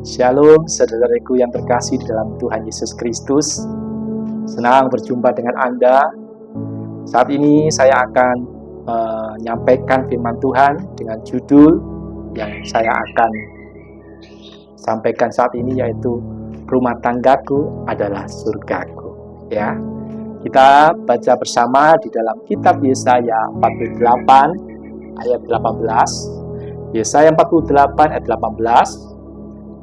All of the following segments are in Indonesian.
Shalom saudaraku yang terkasih di dalam Tuhan Yesus Kristus. Senang berjumpa dengan Anda. Saat ini saya akan menyampaikan firman Tuhan dengan judul yang saya akan sampaikan saat ini, yaitu rumah tanggaku adalah surgaku. Ya, kita baca bersama di dalam kitab Yesaya 48 ayat 18. Yesaya 48 ayat 18.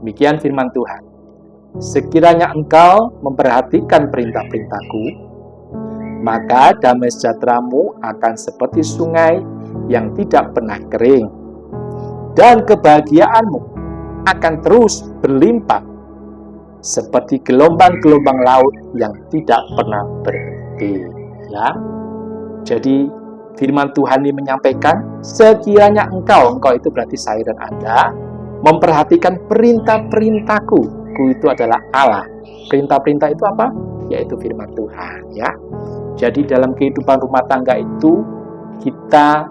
Demikian firman Tuhan. Sekiranya engkau memperhatikan perintah-perintahku, maka damai sejahteramu akan seperti sungai yang tidak pernah kering, dan kebahagiaanmu akan terus berlimpah seperti gelombang-gelombang laut yang tidak pernah berhenti. Ya, jadi firman Tuhan ini menyampaikan, sekiranya engkau itu berarti saya dan Anda, memperhatikan perintah-perintahku. Ku itu adalah Allah. Perintah-perintah itu apa? Yaitu firman Tuhan. Ya. Jadi dalam kehidupan rumah tangga itu kita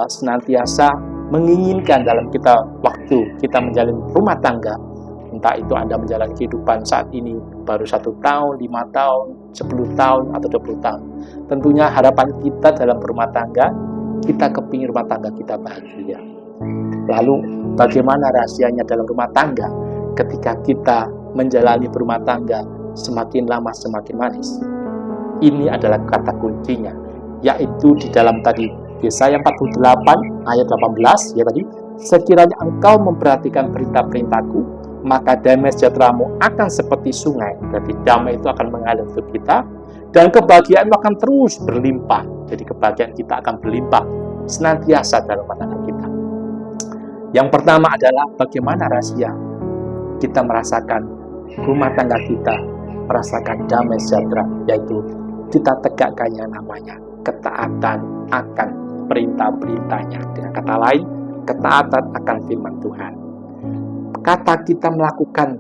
senantiasa menginginkan dalam waktu kita menjalin rumah tangga. Entah itu Anda menjalani kehidupan saat ini baru 1 tahun, 5 tahun, 10 tahun, atau 20 tahun. Tentunya harapan kita dalam rumah tangga, kita kepingin rumah tangga kita bahagia. Lalu bagaimana rahasianya dalam rumah tangga ketika kita menjalani rumah tangga semakin lama semakin manis? Ini adalah kata kuncinya, yaitu di dalam tadi Yesaya 48 ayat 18 ya tadi, sekiranya engkau memperhatikan perintah-perintahku, maka damai sejahteramu akan seperti sungai. Berarti damai itu akan mengalir ke kita, dan kebahagiaan akan terus berlimpah. Jadi kebahagiaan kita akan berlimpah senantiasa dalam rumah tangga kita. Yang pertama adalah bagaimana rahasia kita merasakan rumah tangga kita merasakan damai sejahtera, yaitu kita tegakkan yang namanya ketaatan akan perintah-perintahnya. Dengan kata lain, ketaatan akan firman Tuhan. Kata kita melakukan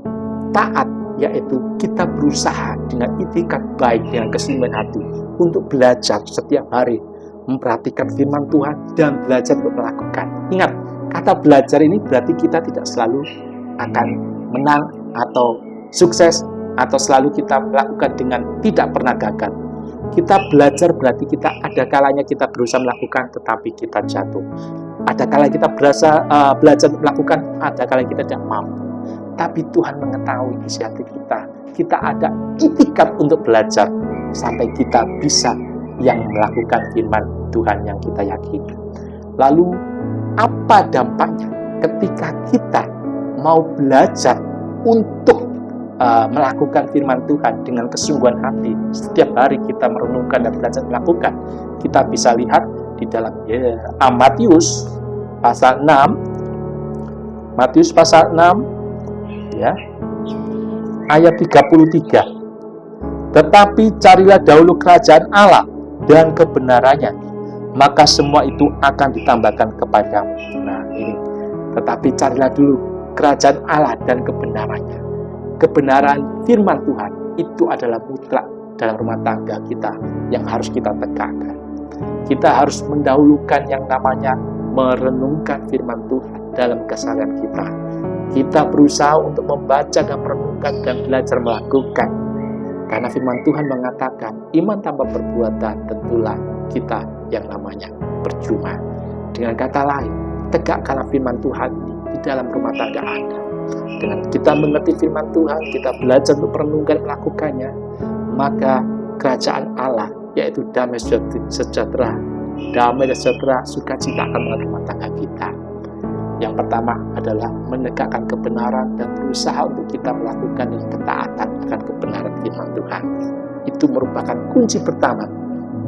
taat, yaitu kita berusaha dengan itikat baik, dengan kesungguhan hati untuk belajar setiap hari memperhatikan firman Tuhan dan belajar untuk melakukan. Ingat, kata belajar ini berarti kita tidak selalu akan menang atau sukses, atau selalu kita melakukan dengan tidak pernah gagal. Kita belajar berarti kita ada kalanya kita berusaha melakukan tetapi kita jatuh. Ada kalanya kita belajar melakukan, ada kalanya kita tidak mampu. Tapi Tuhan mengetahui isi hati kita. Kita ada itikat untuk belajar sampai kita bisa yang melakukan firman Tuhan yang kita yakini. Lalu apa dampaknya ketika kita mau belajar untuk melakukan firman Tuhan dengan kesungguhan hati? Setiap hari kita merenungkan dan belajar melakukan. Kita bisa lihat di dalam Matius pasal 6. Matius pasal 6 ya, ayat 33. Tetapi carilah dahulu kerajaan Allah dan kebenarannya, maka semua itu akan ditambahkan kepadamu. Nah ini, tetapi carilah dulu kerajaan Allah dan kebenarannya. Kebenaran firman Tuhan itu adalah mutlak dalam rumah tangga kita yang harus kita tegakkan. Kita harus mendahulukan yang namanya merenungkan firman Tuhan dalam keseharian kita. Kita berusaha untuk membaca dan merenungkan dan belajar melakukan. Karena firman Tuhan mengatakan, iman tanpa perbuatan tentulah kita yang namanya percuma. Dengan kata lain, tegakkanlah firman Tuhan di dalam rumah tangga Anda. Dengan kita mengerti firman Tuhan, kita belajar untuk merenungkan melakukannya, maka kerajaan Allah, yaitu damai sejahtera, sukacita akan mengalami rumah tangga kita. Yang pertama adalah menegakkan kebenaran dan berusaha untuk kita melakukan dengan ketaatan akan kebenaran firman Tuhan. Itu merupakan kunci pertama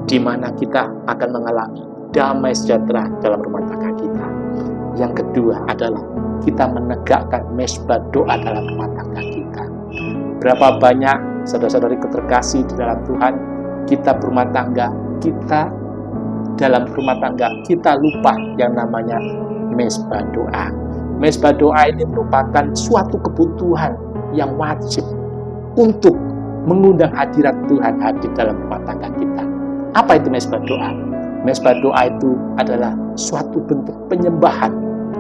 di mana kita akan mengalami damai sejahtera dalam rumah tangga kita. Yang kedua adalah kita menegakkan mezbah doa dalam rumah tangga kita. Berapa banyak saudara-saudari terkasih di dalam Tuhan, kita berumah tangga, kita dalam rumah tangga, kita lupa yang namanya mezbah doa. Mezbah doa ini merupakan suatu kebutuhan yang wajib untuk mengundang hadirat Tuhan hadir dalam rumah tangga kita. Apa itu mezbah doa? Mezbah doa itu adalah suatu bentuk penyembahan.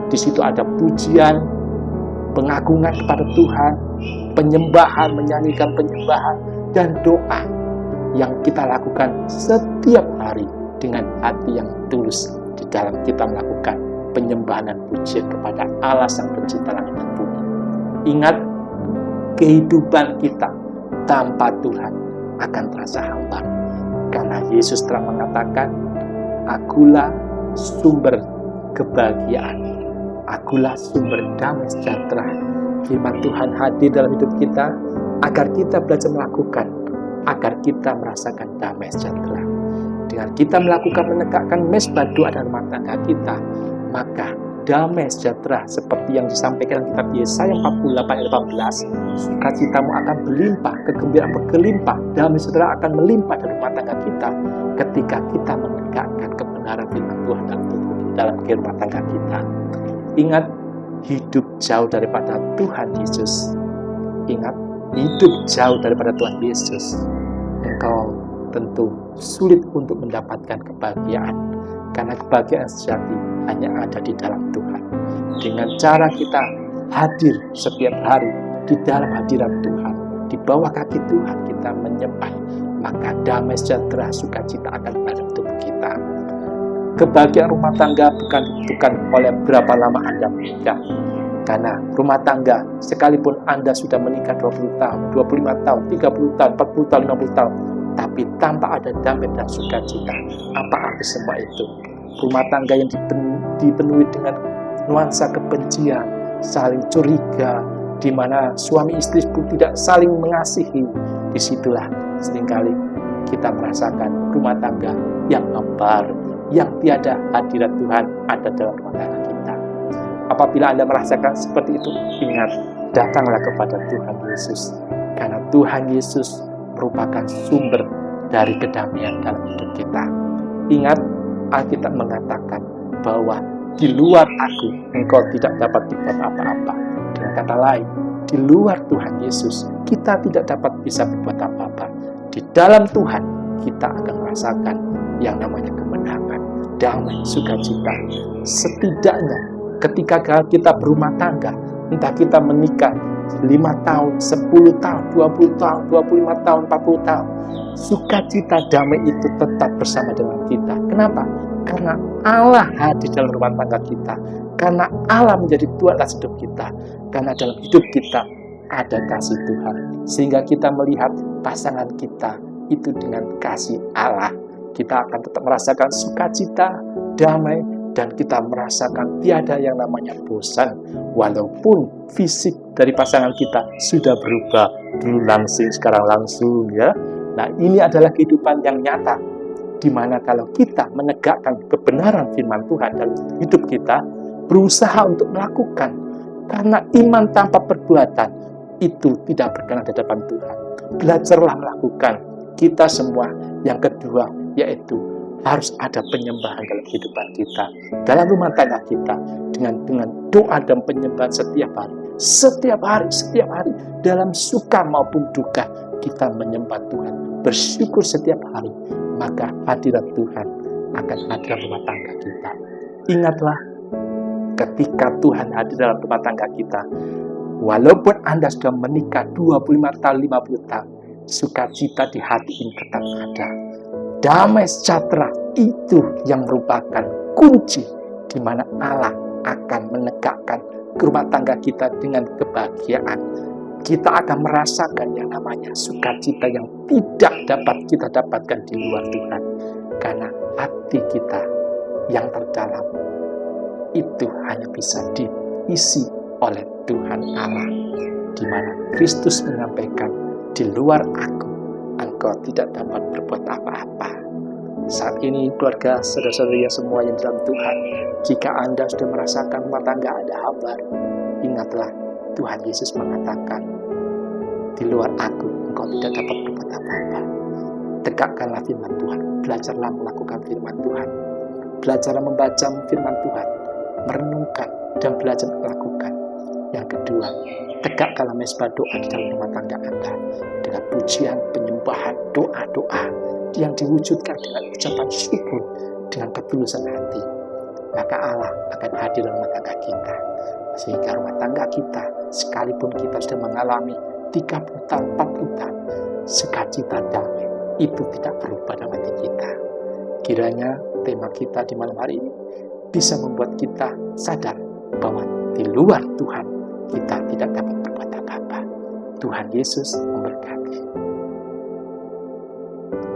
Di situ ada pujian, pengagungan kepada Tuhan, penyembahan, menyanyikan penyembahan, dan doa yang kita lakukan setiap hari dengan hati yang tulus di dalam kita melakukan penyembahan dan pujian kepada Allah Sang Pencipta langit dan bumi. Ingat, kehidupan kita tanpa Tuhan akan terasa hambar. Karena Yesus telah mengatakan, "Akulah sumber kebahagiaan. Akulah sumber damai sejahtera." Firman Tuhan hadir dalam hidup kita agar kita belajar melakukan, agar kita merasakan damai sejahtera. Dengan kita melakukan menegakkan mesbah doa dan rumah tangga kita, maka damai sejahtera seperti yang disampaikan kitab Yesaya 48 ayat 18, sukacitamu akan berlimpah, kegembiraan berkelimpah, damai sejahtera akan melimpah dalam rumah tangga kita ketika kita menegakkan kebenaran firman Tuhan dalam rumah tangga kita. Ingat, hidup jauh daripada Tuhan Yesus. Ingat, hidup jauh daripada Tuhan Yesus, engkau tentu sulit untuk mendapatkan kebahagiaan. Karena kebahagiaan sejati hanya ada di dalam Tuhan. Dengan cara kita hadir setiap hari di dalam hadirat Tuhan, di bawah kaki Tuhan kita menyembah, maka damai sejahtera sukacita akan ada dalam tubuh kita. Kebahagiaan rumah tangga bukan ditentukan oleh berapa lama Anda menikah. Karena rumah tangga, sekalipun Anda sudah menikah 20 tahun, 25 tahun, 30 tahun, 40 tahun, 50 tahun, tapi tanpa ada damai dan sukacita, apa arti semua itu? Rumah tangga yang dipenuhi dengan nuansa kebencian, saling curiga, di mana suami istri pun tidak saling mengasihi, disitulah seringkali kita merasakan rumah tangga yang hambar, yang tiada hadirat Tuhan ada dalam rumah tangga kita. Apabila Anda merasakan seperti itu, ingat, datanglah kepada Tuhan Yesus. Karena Tuhan Yesus merupakan sumber dari kedamaian dalam hidup kita. Ingat, Alkitab mengatakan bahwa di luar aku, engkau tidak dapat berbuat apa-apa. Dengan kata lain, di luar Tuhan Yesus, kita tidak dapat bisa berbuat apa-apa. Di dalam Tuhan, kita akan merasakan yang namanya kemenangan, damai, sukacita. Setidaknya ketika kita berumah tangga, entah kita menikah 5 tahun, 10 tahun, 20 tahun, 25 tahun, 40 tahun, sukacita damai itu tetap bersama dengan kita. Kenapa? Karena Allah hadir dalam rumah tangga kita. Karena Allah menjadi Tuhan atas hidup kita. Karena dalam hidup kita ada kasih Tuhan. Sehingga kita melihat pasangan kita itu dengan kasih Allah. Kita akan tetap merasakan sukacita, damai, dan kita merasakan tiada yang namanya bosan. Walaupun fisik dari pasangan kita sudah berubah, dulu langsing, sekarang langsung, ya. Nah, ini adalah kehidupan yang nyata, di mana kalau kita menegakkan kebenaran firman Tuhan dalam hidup kita, berusaha untuk melakukan, karena iman tanpa perbuatan itu tidak berkenan di hadapan Tuhan. Belajarlah melakukan. Kita semua, yang kedua, yaitu harus ada penyembahan dalam kehidupan kita, dalam rumah tangga kita, dengan doa dan penyembahan setiap hari, dalam suka maupun duka, kita menyembah Tuhan, bersyukur setiap hari, maka hadirat Tuhan akan hadir dalam rumah tangga kita. Ingatlah, ketika Tuhan hadir dalam rumah tangga kita, walaupun Anda sudah menikah 25 tahun, 50 tahun, sukacita di hati ini tetap ada. Damai sejahtera itu yang merupakan kunci di mana Allah akan menegakkan rumah tangga kita dengan kebahagiaan. Kita akan merasakan yang namanya sukacita yang tidak dapat kita dapatkan di luar Tuhan. Karena hati kita yang terdalam itu hanya bisa diisi oleh Tuhan Allah. Di mana Kristus menyampaikan, di luar aku, engkau tidak dapat berbuat apa-apa. Saat ini keluarga, saudara-saudari semua yang dalam Tuhan, jika Anda sudah merasakan rumah tangga Anda hambar, ingatlah Tuhan Yesus mengatakan, di luar aku engkau tidak dapat berbuat apa-apa. Tegakkanlah firman Tuhan, belajarlah melakukan firman Tuhan, belajarlah membaca firman Tuhan, merenungkan dan belajar melakukan. Yang kedua, tegakkanlah mesbah doa di dalam rumah tangga Anda dengan pujian, penyembahan, doa-doa yang diwujudkan dengan ucapan syukur, dengan ketulusan hati. Maka Allah akan hadir dalam rumah tangga kita. Sehingga rumah tangga kita, sekalipun kita sudah mengalami 30 tahun, 40 tahun, sukacita damai itu tidak berubah dalam hati kita. Kiranya tema kita di malam hari ini bisa membuat kita sadar bahwa di luar Tuhan kita tidak dapat berbuat apa-apa. Tuhan Yesus memberkati.